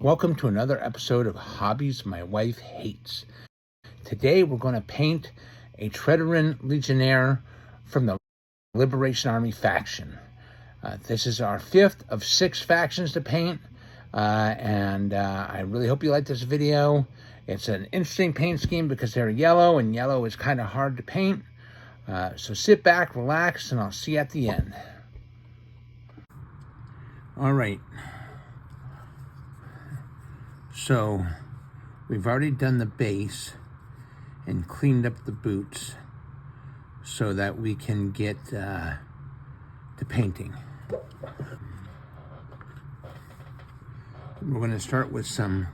Welcome to another episode of Hobbies My Wife Hates. Today we're going to paint a Trederran Legionnaire from the Liberation Army faction. This is our fifth of 6 factions to paint, and I really hope you like this video. It's an interesting paint scheme because they're yellow, and yellow is kind of hard to paint. So sit back, relax, and I'll see you at the end. All right. So we've already done the base and cleaned up the boots so that we can get to painting. We're going to start with some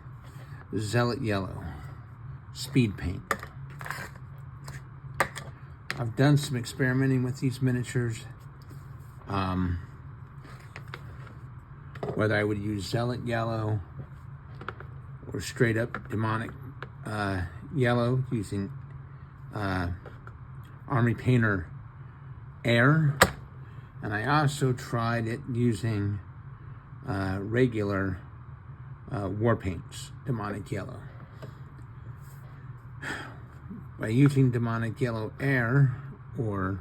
Zealot Yellow speed paint. I've done some experimenting with these miniatures, whether I would use Zealot Yellow or straight up demonic yellow using Army Painter Air. And I also tried it using regular war paints, demonic yellow. By using demonic yellow air or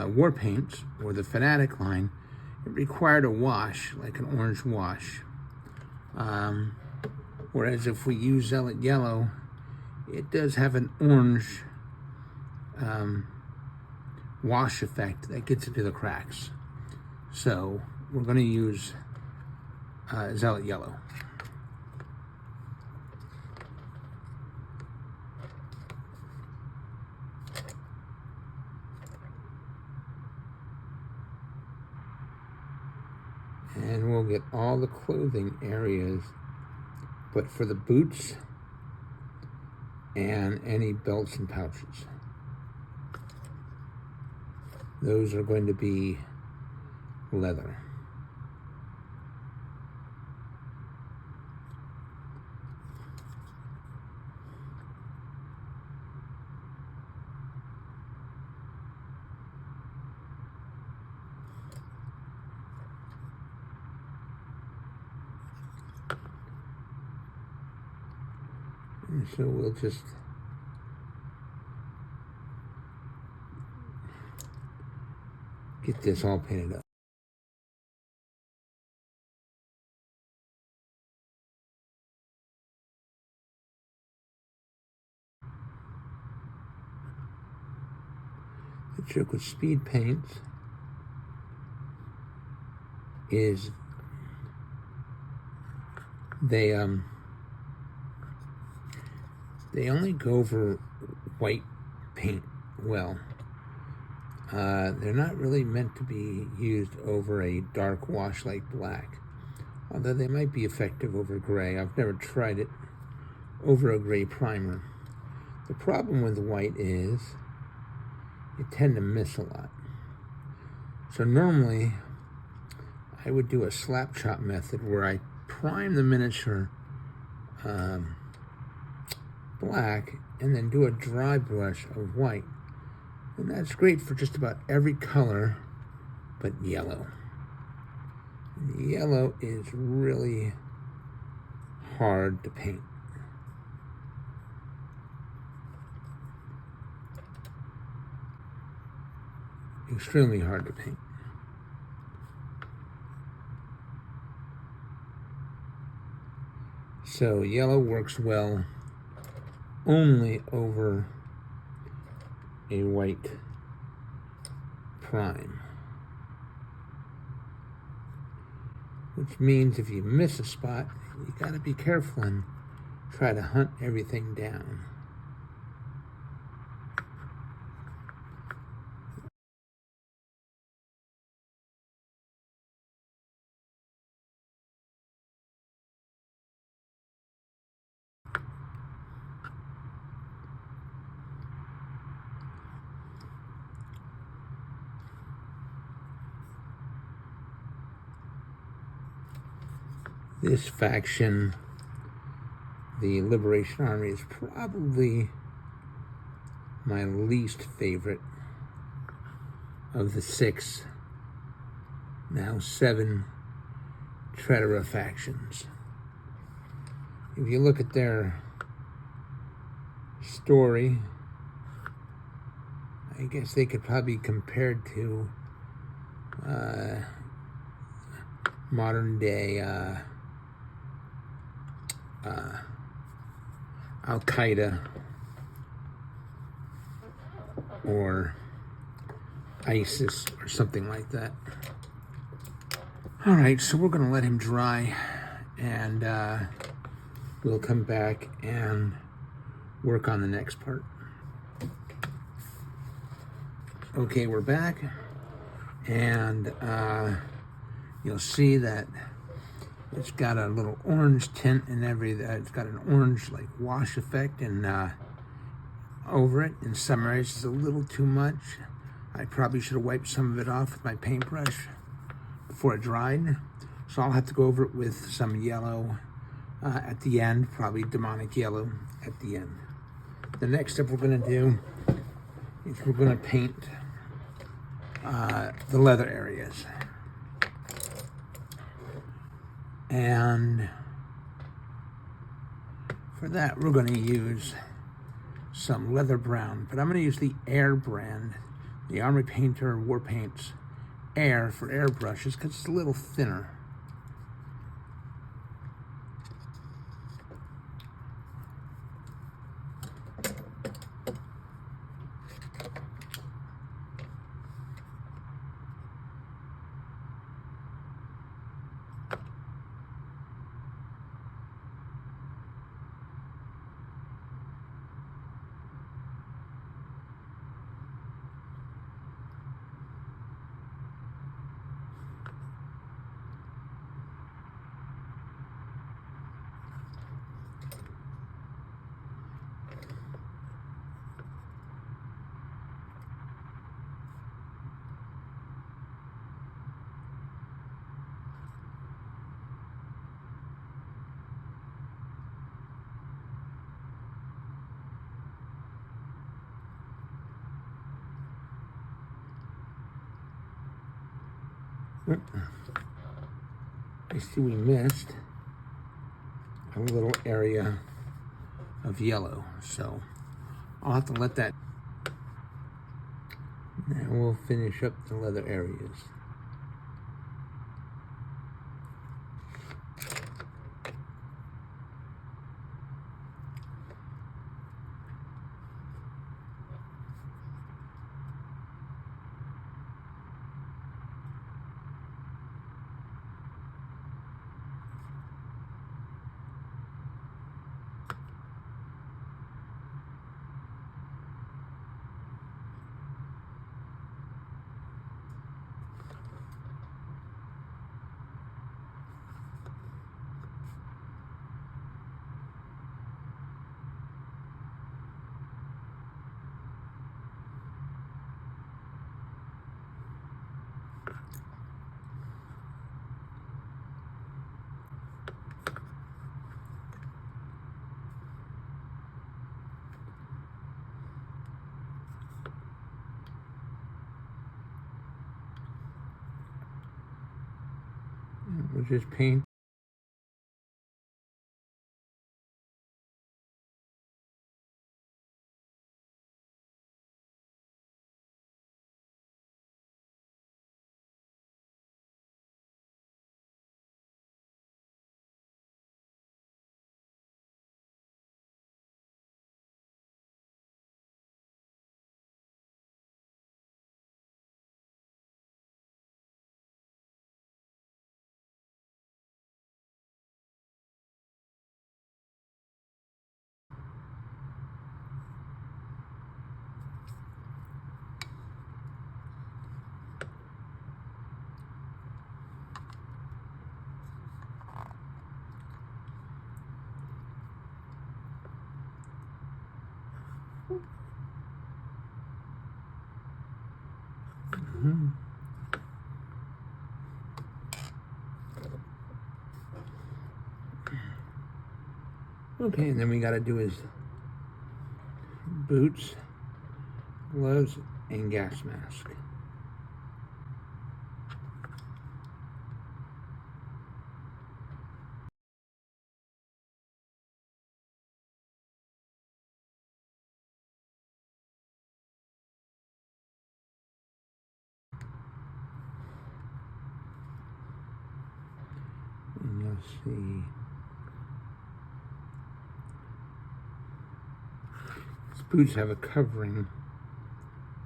war paints or the Fanatic line, it required a wash, like an orange wash. Whereas if we use Zealot Yellow, it does have an orange wash effect that gets into the cracks. So we're going to use Zealot Yellow. And we'll get all the clothing areas, but for the boots and any belts and pouches, those are going to be leather. And so we'll just get this all painted up. The trick with speed paints is they only go over white paint well. They're not really meant to be used over a dark wash like black, although they might be effective over gray. I've never tried it over a gray primer. The problem with white is you tend to miss a lot. So normally I would do a slap chop method where I prime the miniature black and then do a dry brush of white. And that's great for just about every color but yellow. And yellow is really hard to paint. Extremely hard to paint. So yellow works well only over a white prime, which means if you miss a spot, you got to be careful and try to hunt everything down. This faction, the Liberation Army, is probably my least favorite of the 6, now 7 Trederran factions. if you look at their story, I guess they could probably be compared to modern day Al-Qaeda or ISIS or something like that. All right, so we're gonna let him dry, and we'll come back and work on the next part. Okay, we're back, and you'll see that it's got a little orange tint and everything. It's got an orange like wash effect and over it. In some areas, it's a little too much. I probably should have wiped some of it off with my paintbrush before it dried. So I'll have to go over it with some yellow at the end, probably demonic yellow at the end. The next step we're going to do is we're going to paint the leather areas. And for that, we're going to use some leather brown, but I'm going to use the Air brand, the Army Painter War Paints Air for air brushes, because it's a little thinner. I see we missed a little area of yellow, so I'll have to let that. Now we'll finish up the leather areas. We'll just paint. Okay, and then we got to do his boots, gloves, and gas mask. Let's see. These boots have a covering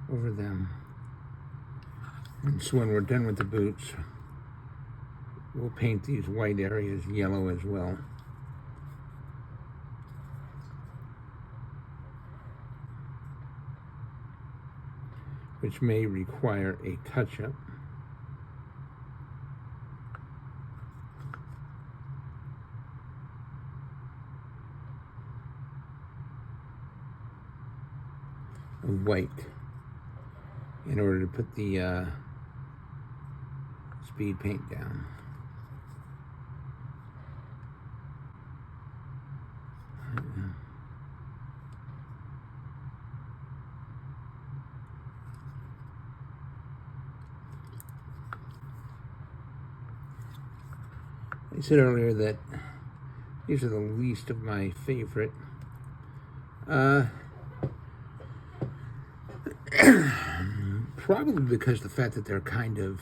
over them. And so when we're done with the boots, we'll paint these white areas yellow as well. Which may require a touch-up. Of white in order to put the speed paint down. I said earlier that these are the least of my favorite. Probably because the fact that they're kind of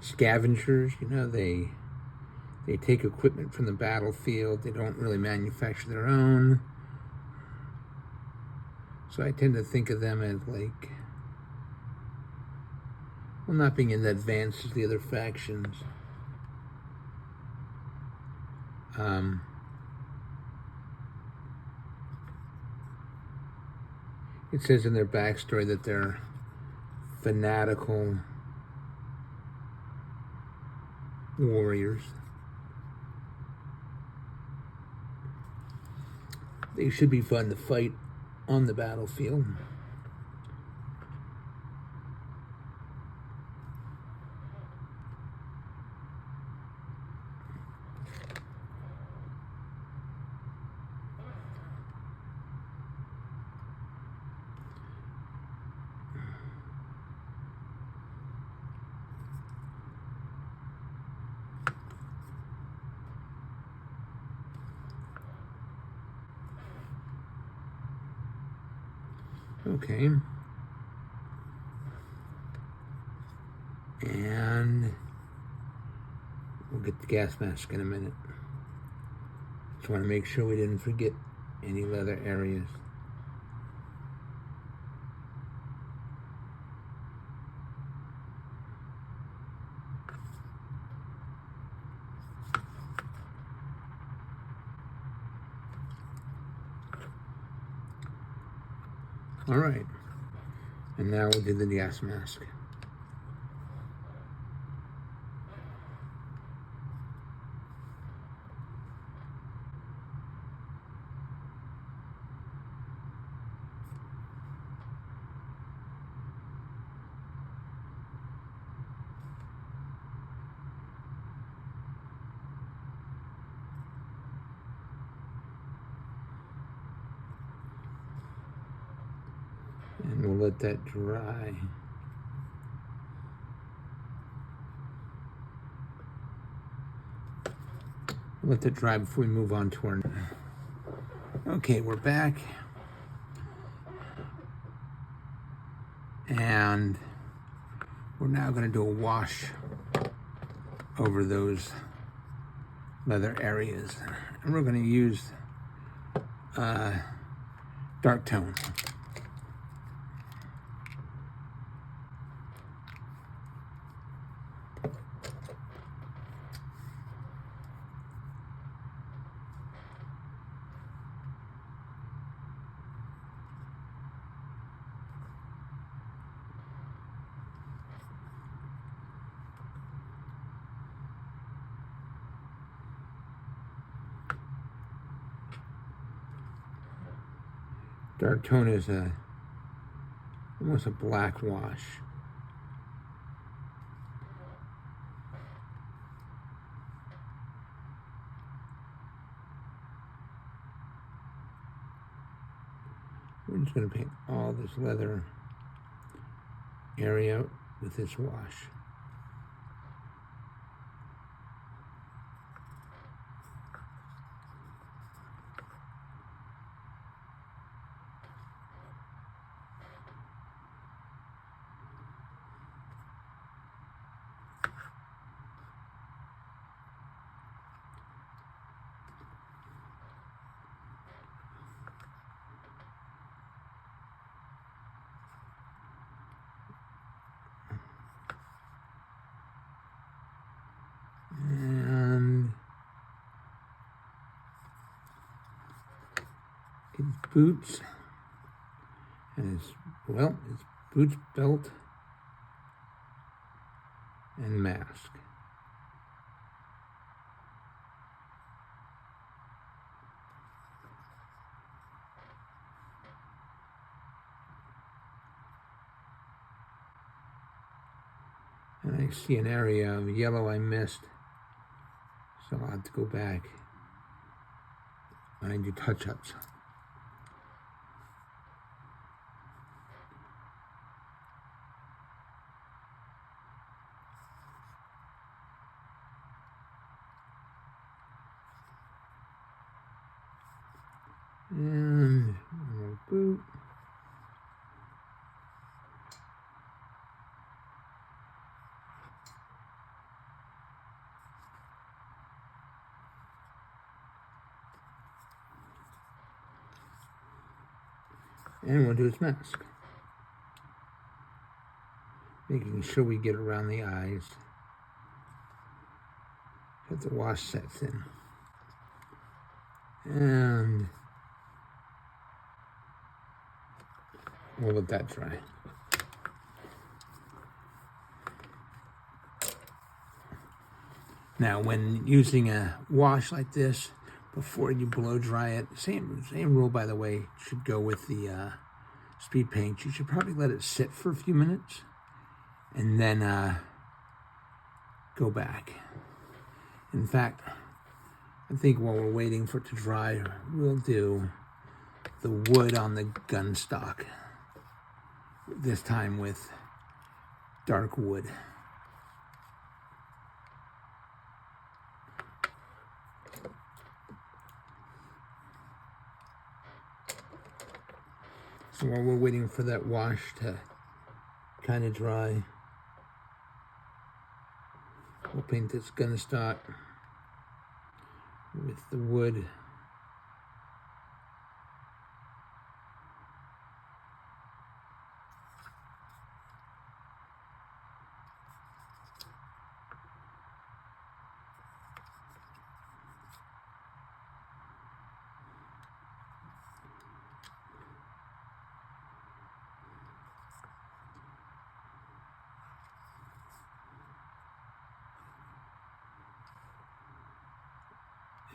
scavengers, you know, they take equipment from the battlefield. They don't really manufacture their own. So I tend to think of them as like, well, not being as advanced as the other factions. It says in their backstory that they're fanatical warriors. They should be fun to fight on the battlefield. Okay. And we'll get the gas mask in a minute. Just want to make sure we didn't forget any leather areas. All right, and now we'll do the gas mask. And we'll let that dry. Let that dry before we move on to our... Okay, we're back. And we're now going to do a wash over those leather areas. And we're going to use dark tone. Dark tone is almost a black wash. We're just going to paint all this leather area with this wash. boots, and his boots, belt, and mask. And I see an area of yellow I missed, so I'll have to go back when I do touch-ups. And one more boot. And we'll do his mask. Making sure we get around the eyes. Have the wash sets in. And we'll let that dry. Now, when using a wash like this, before you blow dry it, same rule, by the way, should go with the speed paint. You should probably let it sit for a few minutes and then go back. In fact, I think while we're waiting for it to dry, we'll do the wood on the gun stock, this time with dark wood. So while we're waiting for that wash to kind of dry, we'll paint this gun stock with the wood.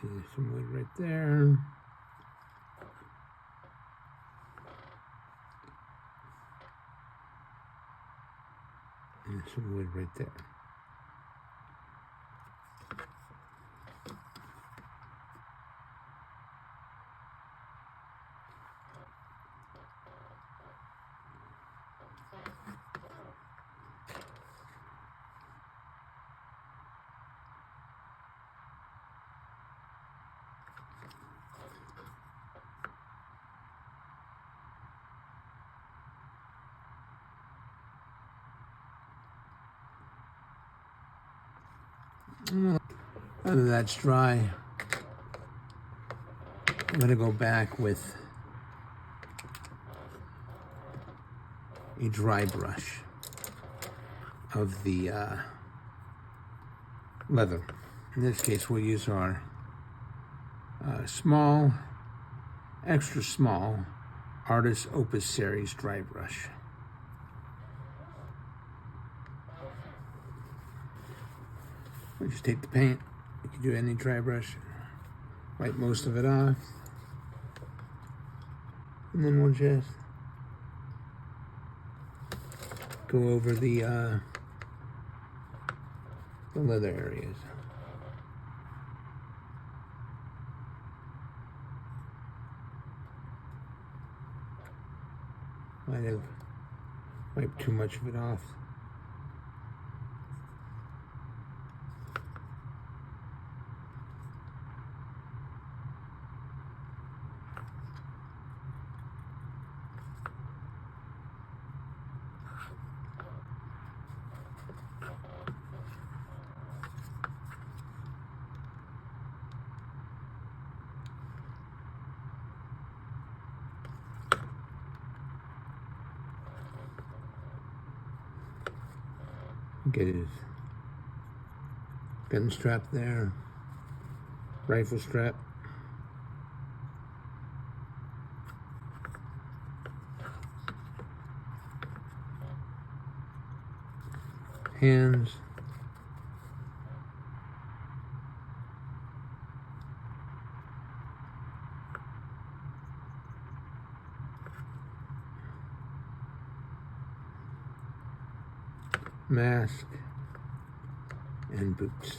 There's some wood right there. And some wood right there. After that's dry, I'm going to go back with a dry brush of the leather. In this case, we'll use our small, extra small Artist Opus Series dry brush. We'll just take the paint. You can do any dry brush, wipe most of it off, and then we'll just go over the leather areas. Might have wiped too much of it off. Get his gun strap there, rifle strap. hands. Mask and boots.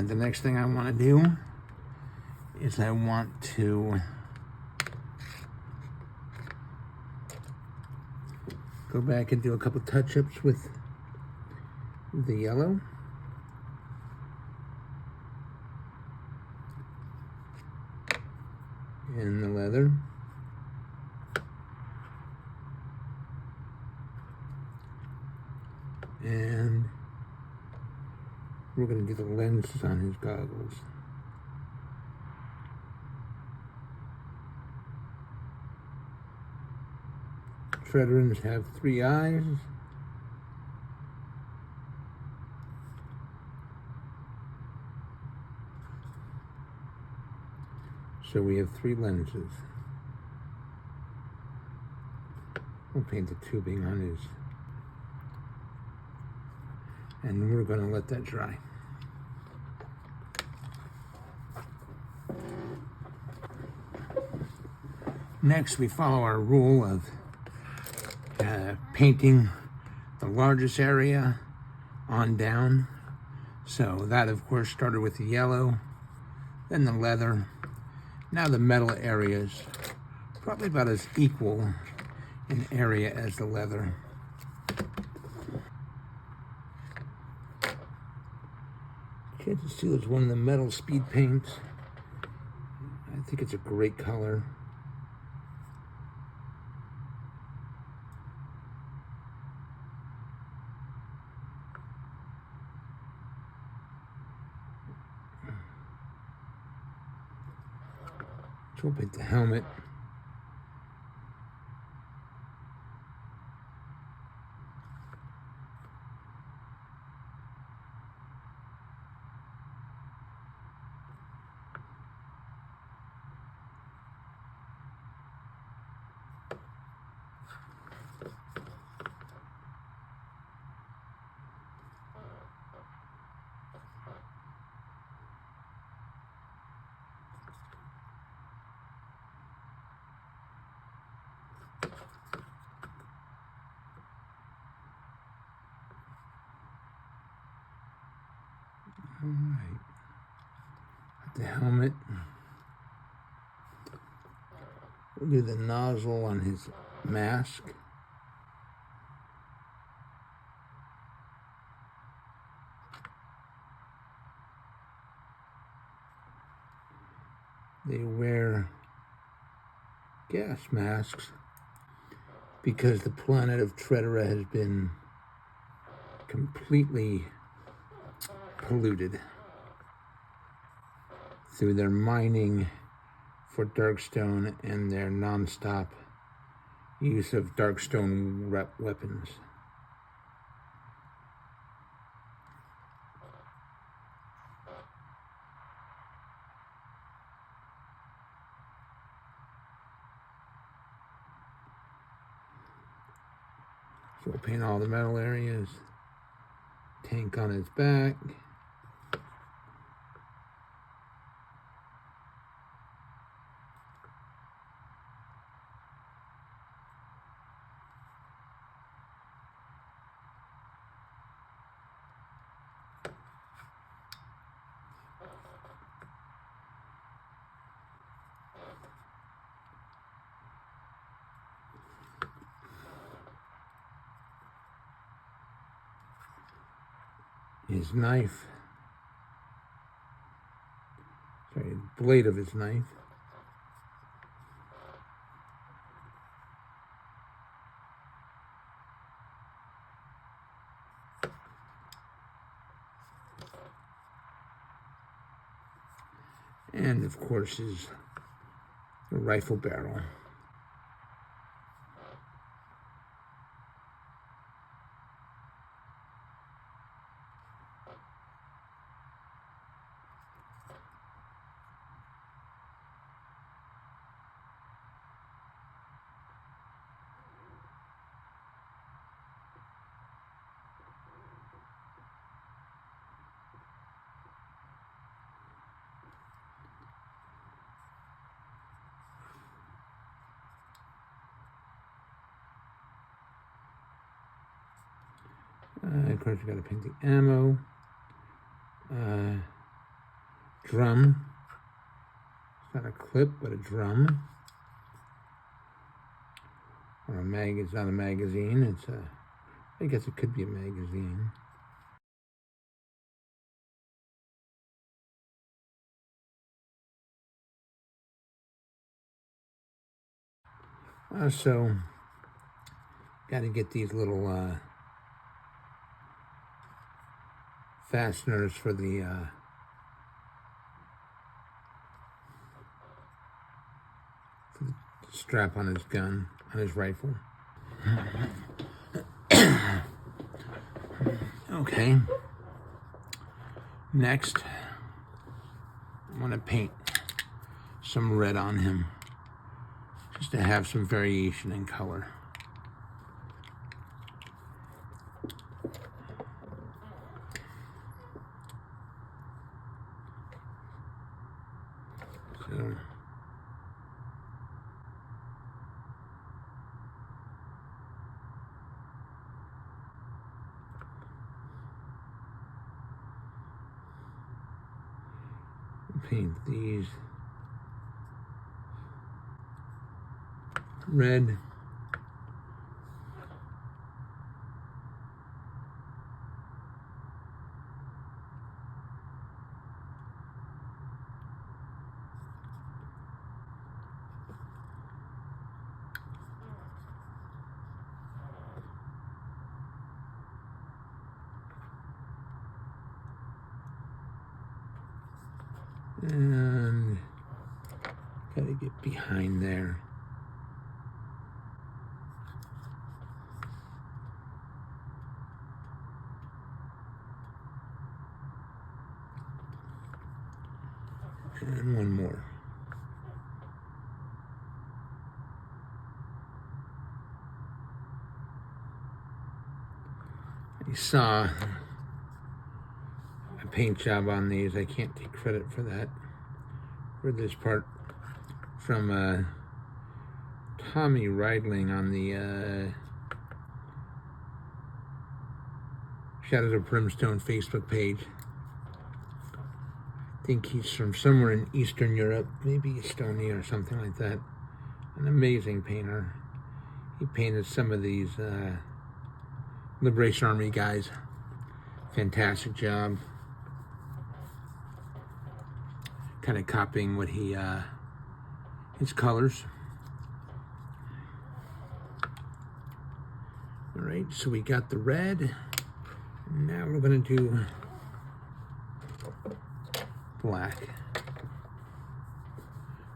The next thing I want to do is I want to go back and do a couple touch-ups with the yellow. And the leather. And we're going to do the lenses on his goggles. Trederrans have 3 eyes. So we have 3 lenses. We'll paint the tubing on his, and we're going to let that dry. Next, we follow our rule of painting the largest area on down. So that, of course, started with the yellow, then the leather. Now the metal area is probably about as equal in area as the leather. Chances Steel is one of the metal speed paints. I think it's a great color. So we'll paint the helmet. All right, the helmet. We'll do the nozzle on his mask. They wear gas masks because the planet of Trederran has been completely polluted through their mining for darkstone and their non-stop use of darkstone weapons. So we'll paint all the metal areas. Tank on his back. His knife, sorry, the blade of his knife. And of course is the rifle barrel. Of course, we got to paint the ammo. Drum. It's not a clip, but a drum. Or a mag. It's not a magazine. It's a. I guess it could be a magazine. So, got to get these little fasteners for the strap on his gun, on his rifle. Okay. Next, I'm going to paint some red on him, just to have some variation in color. So, paint these red. And gotta get behind there. And one more. You saw a paint job on these. I can't take credit for that. For this part from Tommy Reidling on the Shadows of Brimstone Facebook page. I think he's from somewhere in Eastern Europe, maybe Estonia or something like that. An amazing painter. He painted some of these Liberation Army guys. Fantastic job. Kind of copying what he, his colors. All right, so we got the red. Now we're gonna do black.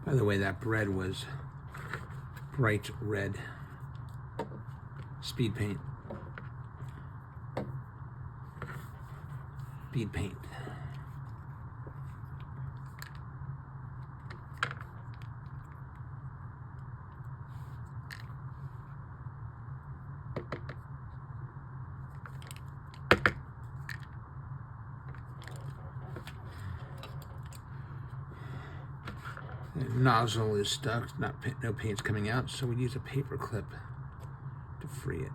By the way, that red was bright red. Speed paint. Bead paint. The nozzle is stuck, no paint's coming out, so we use a paper clip to free it.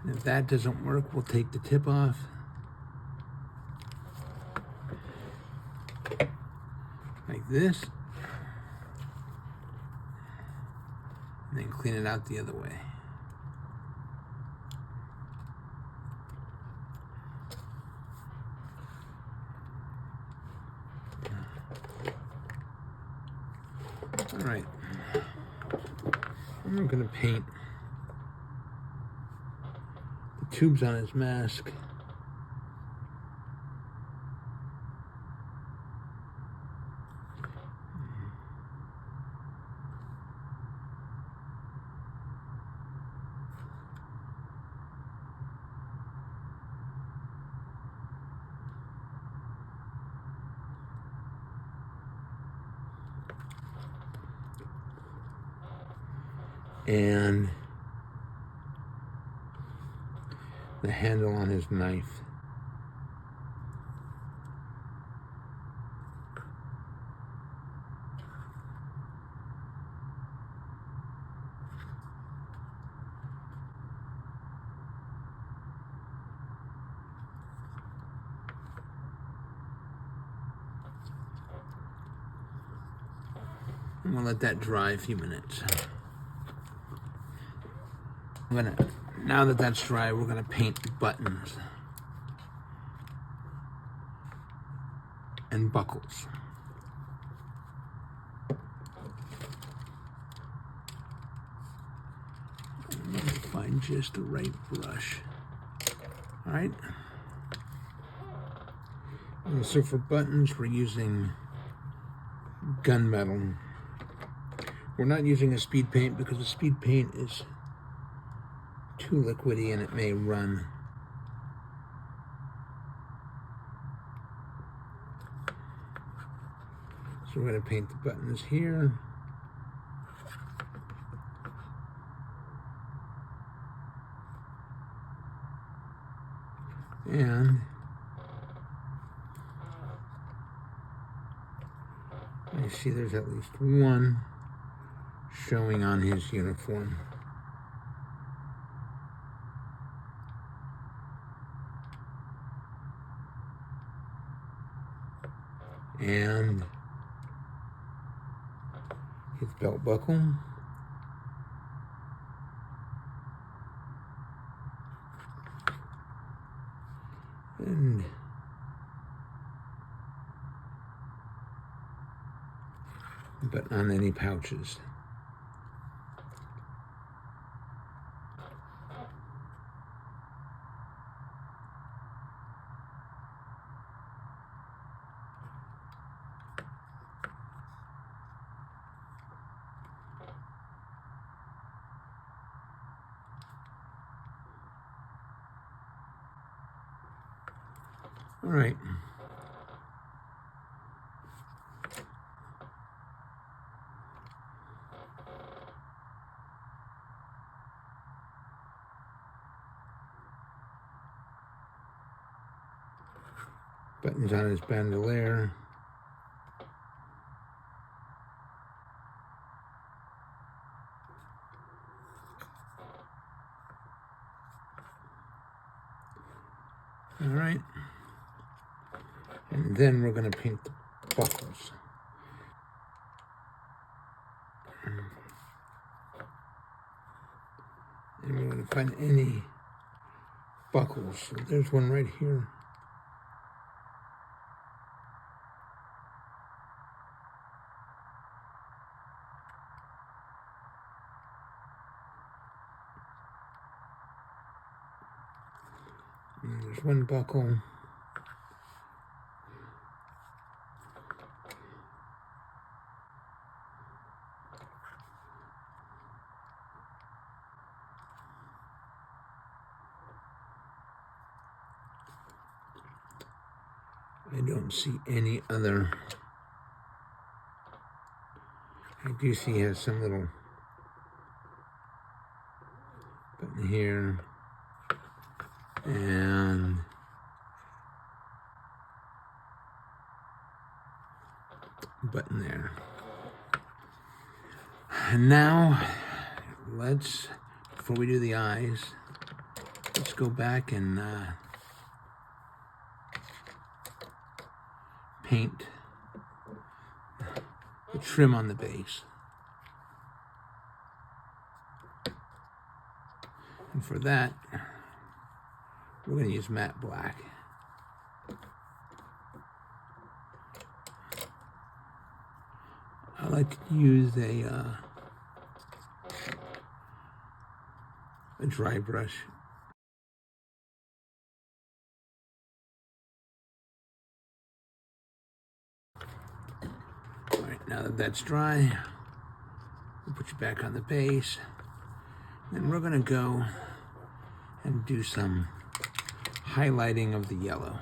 And if that doesn't work, we'll take the tip off. Like this. And then clean it out the other way. All right. I'm going to paint the tubes on his mask. and the handle on his knife. I'm gonna let that dry a few minutes. Now that that's dry, we're gonna paint the buttons and buckles. I'm gonna find just the right brush. All right. And so for buttons, we're using gunmetal. We're not using a speed paint because the speed paint is too liquidy and it may run. So we're going to paint the buttons here. And I see there's at least one showing on his uniform. And his belt buckle. And but on any pouches. All right. Buttons on his bandolier. All right. And then we're going to paint the buckles. And we're going to find any buckles. So there's one right here. And there's one buckle. I don't see any other. I do see he has some little button here and button there. And now before we do the eyes, let's go back and paint the trim on the base. And for that, we're going to use matte black. I like to use a dry brush. All right, now that that's dry, we'll put you back on the base. Then we're going to go and do some highlighting of the yellow.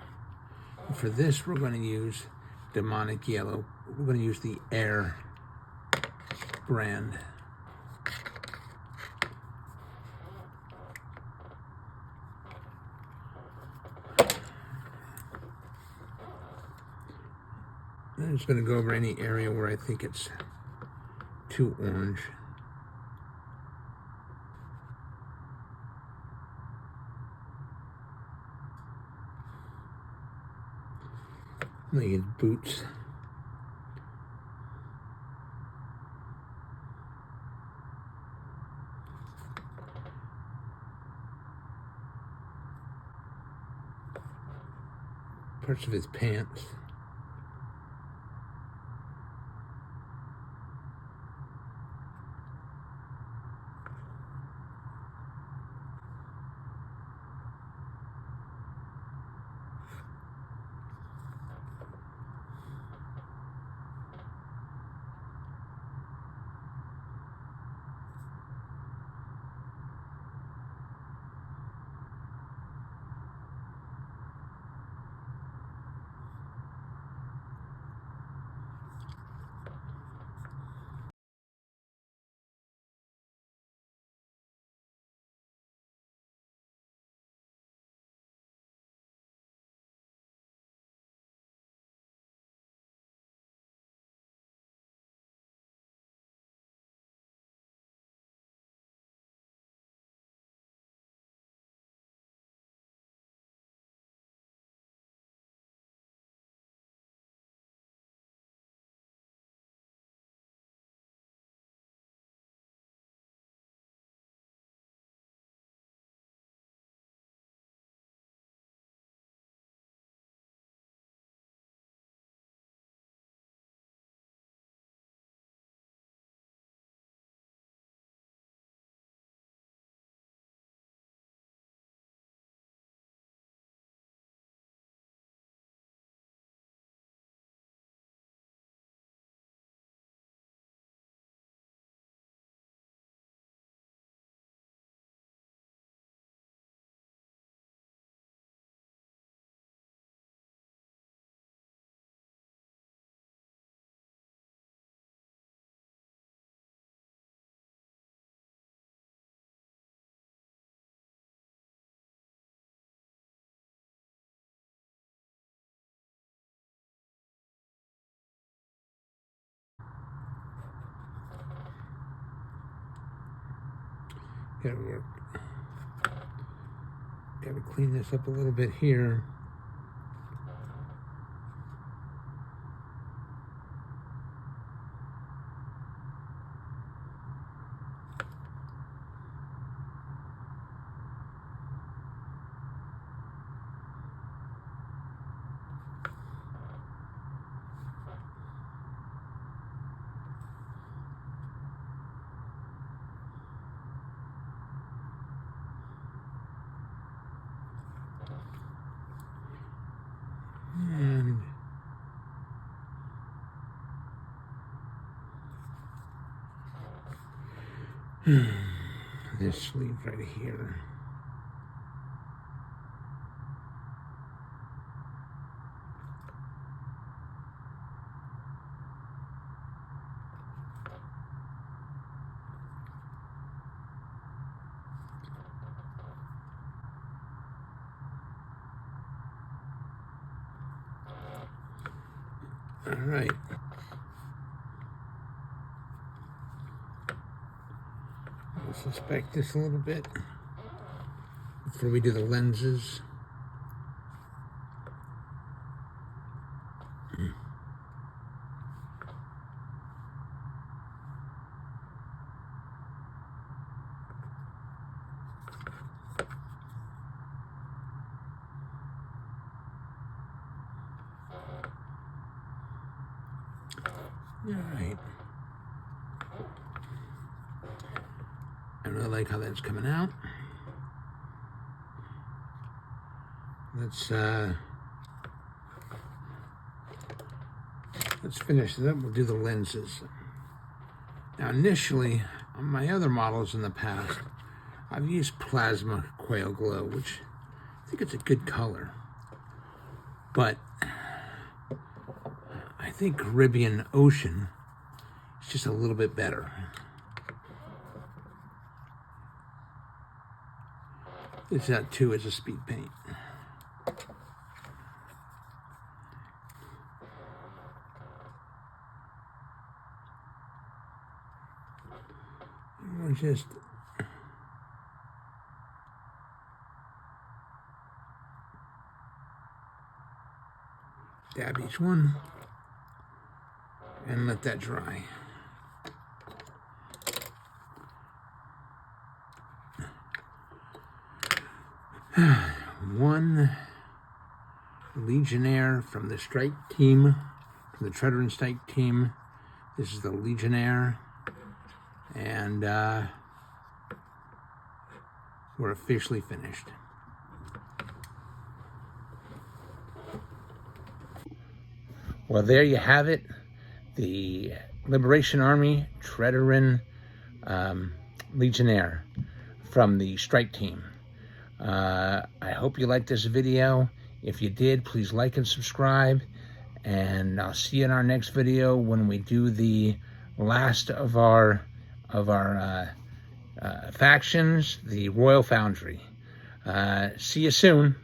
And for this, we're going to use Demonic Yellow. We're going to use the Air brand. I'm just going to go over any area where I think it's too orange. Like his boots. Parts of his pants. Gotta work. Gotta clean this up a little bit here. And this sleeve right here. All right. Let's inspect this a little bit before we do the lenses. All right. I really like how that's coming out. Let's finish it up. We'll do the lenses. Now, initially, on my other models in the past, I've used plasma quail glow, which I think it's a good color. But I think Caribbean Ocean is just a little bit better. It's that too as a speed paint. we'll just dab each one and let that dry. One Legionnaire from the strike team, from the Trederran strike team. This is the Legionnaire, and we're officially finished. Well, there you have it. The Liberation Army Trederran Legionnaire from the strike team. I hope you liked this video. If you did, please like and subscribe, and I'll see you in our next video when we do the last of our factions, the Royal Foundry. See you soon.